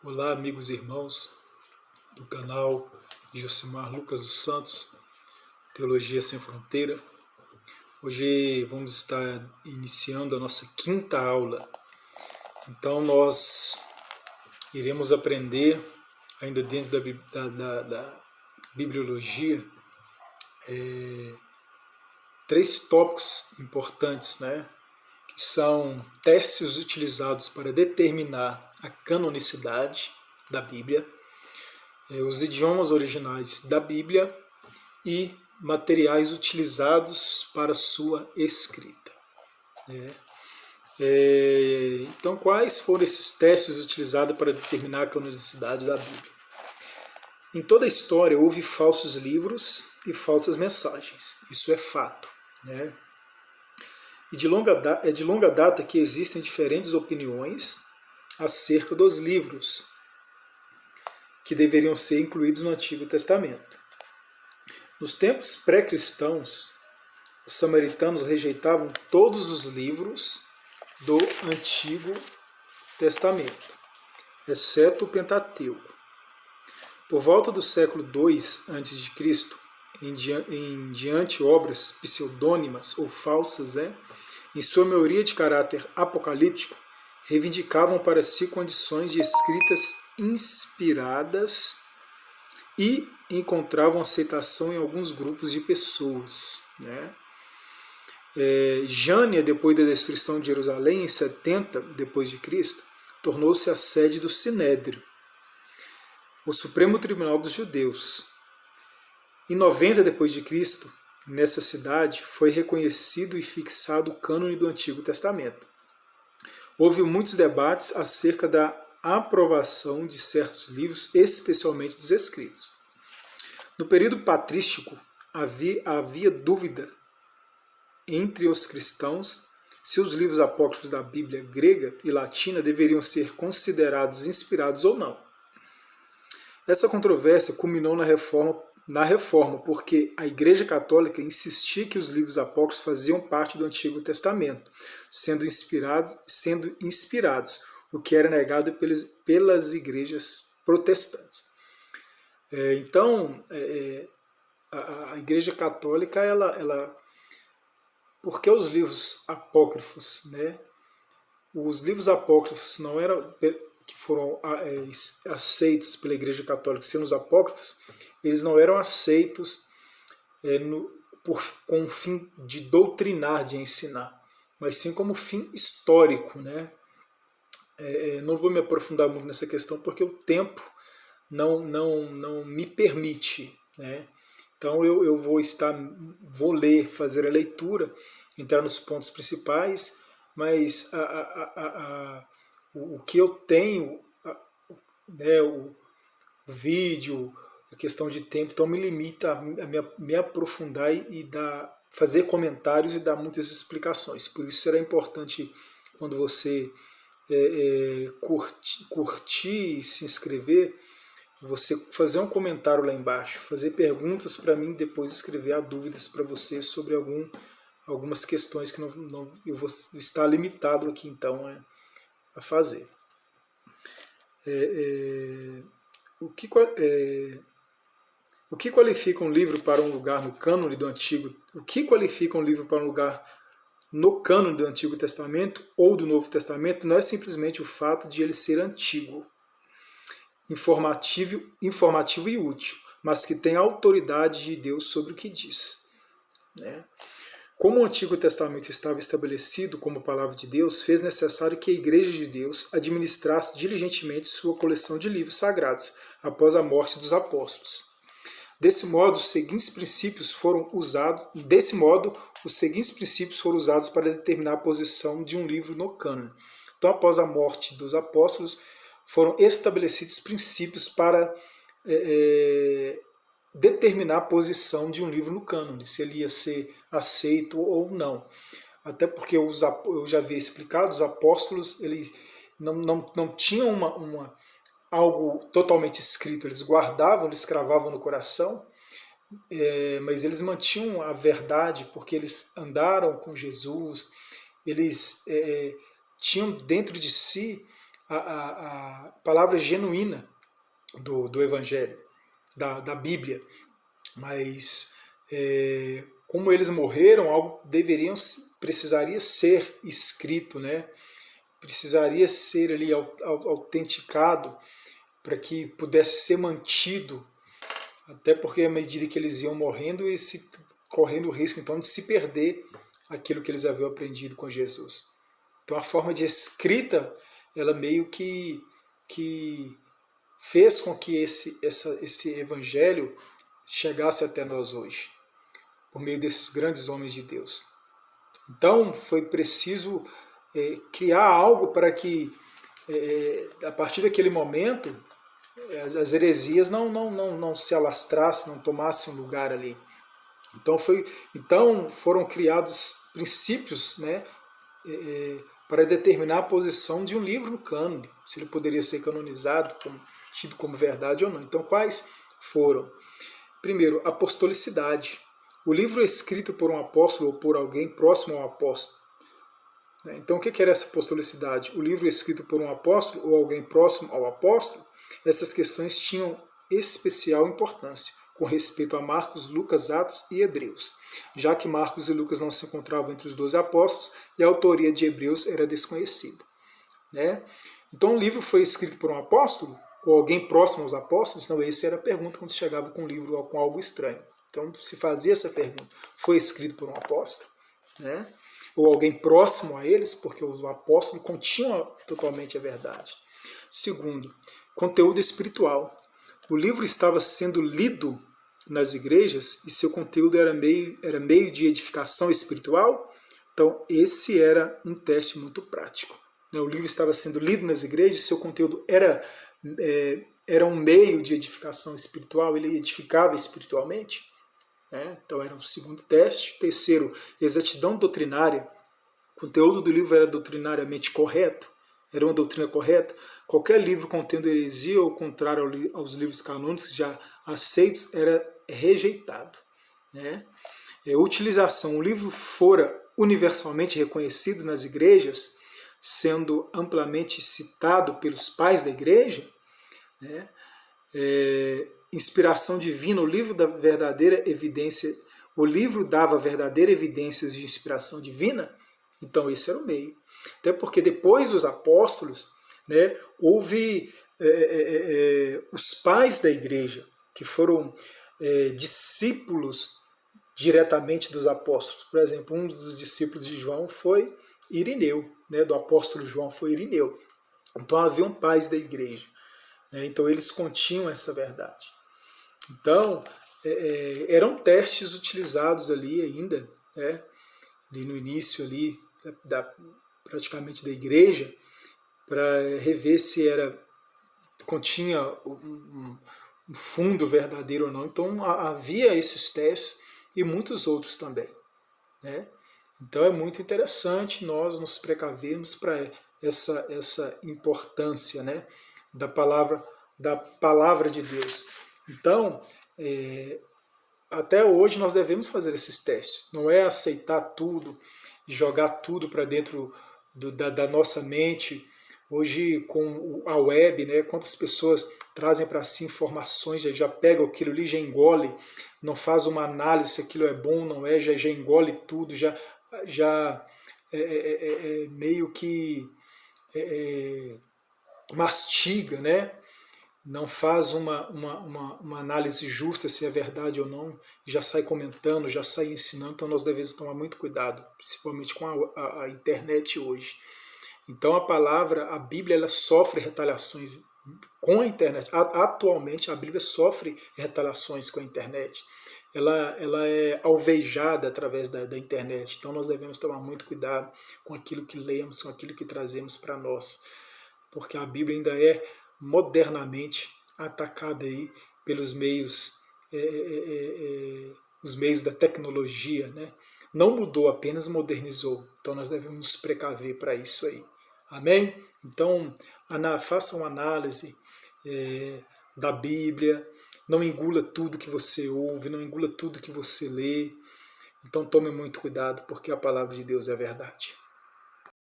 Olá, amigos e irmãos do canal de Josimar Lucas dos Santos, Teologia Sem Fronteira. Hoje vamos estar iniciando a nossa quinta aula. Então nós iremos aprender, ainda dentro da bibliologia, três tópicos importantes, que são testes utilizados para determinar a canonicidade da Bíblia, os idiomas originais da Bíblia e materiais utilizados para sua escrita. Então, quais foram esses testes utilizados para determinar a canonicidade da Bíblia? Em toda a história houve falsos livros e falsas mensagens, isso é fato. E é de longa data que existem diferentes opiniões acerca dos livros que deveriam ser incluídos no Antigo Testamento. Nos tempos pré-cristãos, os samaritanos rejeitavam todos os livros do Antigo Testamento, exceto o Pentateuco. Por volta do século II a.C., em diante obras pseudônimas ou falsas, em sua maioria de caráter apocalíptico, reivindicavam para si condições de escritas inspiradas e encontravam aceitação em alguns grupos de pessoas. Jânia, depois da destruição de Jerusalém, em 70 d.C., tornou-se a sede do Sinédrio, o Supremo Tribunal dos Judeus. Em 90 d.C., nessa cidade, foi reconhecido e fixado o cânone do Antigo Testamento. Houve muitos debates acerca da aprovação de certos livros, especialmente dos escritos. No período patrístico, havia dúvida entre os cristãos se os livros apócrifos da Bíblia grega e latina deveriam ser considerados inspirados ou não. Essa controvérsia culminou na reforma, porque a Igreja Católica insistia que os livros apócrifos faziam parte do Antigo Testamento, sendo inspirados, o que era negado pelas igrejas protestantes. Então, a Igreja Católica, porque os livros apócrifos, os livros apócrifos não eram, que foram aceitos pela Igreja Católica sendo os apócrifos, eles não eram aceitos com o fim de doutrinar, de ensinar, mas sim como fim histórico. Não vou me aprofundar muito nessa questão porque o tempo não me permite. Então eu vou ler, fazer a leitura, entrar nos pontos principais, mas o que eu tenho, o vídeo, a questão de tempo, então me limita a me aprofundar e fazer comentários e dar muitas explicações. Por isso será importante, quando você curtir e se inscrever, você fazer um comentário lá embaixo, fazer perguntas para mim, depois escrever dúvidas para você sobre algumas questões que eu vou estar limitado aqui então a fazer. O que qualifica um livro para um lugar no cânone do Antigo? O que qualifica um livro para um lugar no cânone do Antigo Testamento ou do Novo Testamento não é simplesmente o fato de ele ser antigo, informativo e útil, mas que tem autoridade de Deus sobre o que diz. Como o Antigo Testamento estava estabelecido como palavra de Deus, fez necessário que a Igreja de Deus administrasse diligentemente sua coleção de livros sagrados após a morte dos apóstolos. Desse modo, os seguintes princípios foram usados para determinar a posição de um livro no cânone. Então, após a morte dos apóstolos, foram estabelecidos princípios para determinar a posição de um livro no cânone, se ele ia ser aceito ou não. Até porque eu já havia explicado, os apóstolos eles não tinham algo totalmente escrito, eles guardavam, eles cravavam no coração, mas eles mantinham a verdade porque eles andaram com Jesus, eles tinham dentro de si a palavra genuína do Evangelho, da Bíblia. Mas como eles morreram, algo precisaria ser escrito, né? Precisaria ser ali autenticado para que pudesse ser mantido, até porque à medida que eles iam morrendo, e correndo o risco então de se perder aquilo que eles haviam aprendido com Jesus. Então a forma de escrita, ela meio que fez com que esse evangelho chegasse até nós hoje, por meio desses grandes homens de Deus. Então foi preciso criar algo para que, a partir daquele momento, as heresias não se alastrassem, não tomassem um lugar ali. Então foram criados princípios, né, para determinar a posição de um livro no cânone, se ele poderia ser canonizado, tido como verdade ou não. Então quais foram? Primeiro, apostolicidade. O livro é escrito por um apóstolo ou por alguém próximo ao apóstolo. Então o que era essa apostolicidade? O livro é escrito por um apóstolo ou alguém próximo ao apóstolo. Essas questões tinham especial importância com respeito a Marcos, Lucas, Atos e Hebreus, já que Marcos e Lucas não se encontravam entre os 12 apóstolos e a autoria de Hebreus era desconhecida. Né? Então o livro foi escrito por um apóstolo ou alguém próximo aos apóstolos? Não, essa era a pergunta quando se chegava com um livro com algo estranho. Então se fazia essa pergunta, foi escrito por um apóstolo? Né? Ou alguém próximo a eles, porque o apóstolo continha totalmente a verdade. Segundo, conteúdo espiritual. O livro estava sendo lido nas igrejas e seu conteúdo era meio de edificação espiritual. Então esse era um teste muito prático. O livro estava sendo lido nas igrejas, seu conteúdo era um meio de edificação espiritual, ele edificava espiritualmente. Então era o segundo teste. Terceiro, exatidão doutrinária. O conteúdo do livro era doutrinariamente correto, era uma doutrina correta. Qualquer livro contendo heresia ou contrário aos livros canônicos já aceitos era rejeitado. Né? Utilização. O livro fora universalmente reconhecido nas igrejas, sendo amplamente citado pelos pais da igreja. Né? Inspiração divina. O livro dava verdadeira evidência. O livro dava verdadeira evidências de inspiração divina. Então esse era o meio. Até porque depois dos apóstolos, né, houve os pais da igreja, que foram discípulos diretamente dos apóstolos. Por exemplo, um dos discípulos de João foi Irineu, né, do apóstolo João foi Irineu. Então haviam pais da igreja. Né, então eles continham essa verdade. Então eram testes utilizados ali ainda, né, ali no início ali, praticamente da igreja, para rever se continha um fundo verdadeiro ou não. Então havia esses testes e muitos outros também. Né? Então é muito interessante nós nos precavermos para essa importância, né, da palavra de Deus. Então, até hoje nós devemos fazer esses testes. Não é aceitar tudo e jogar tudo para dentro da nossa mente. Hoje, com a web, né, quantas pessoas trazem para si informações, já pegam aquilo ali, já engole, não faz uma análise se aquilo é bom ou não é, já engole tudo, já meio que mastiga, né? Não faz uma análise justa se é verdade ou não, já sai comentando, já sai ensinando. Então nós devemos tomar muito cuidado, principalmente com a internet hoje. Então a Bíblia, ela sofre retaliações com a internet. Atualmente a Bíblia sofre retaliações com a internet. Ela é alvejada através da internet. Então nós devemos tomar muito cuidado com aquilo que lemos, com aquilo que trazemos para nós. Porque a Bíblia ainda é modernamente atacada aí pelos meios, os meios da tecnologia, né? Não mudou, apenas modernizou. Então nós devemos nos precaver para isso aí. Amém? Então faça uma análise da Bíblia, não engula tudo que você ouve, não engula tudo que você lê. Então tome muito cuidado, porque a palavra de Deus é a verdade.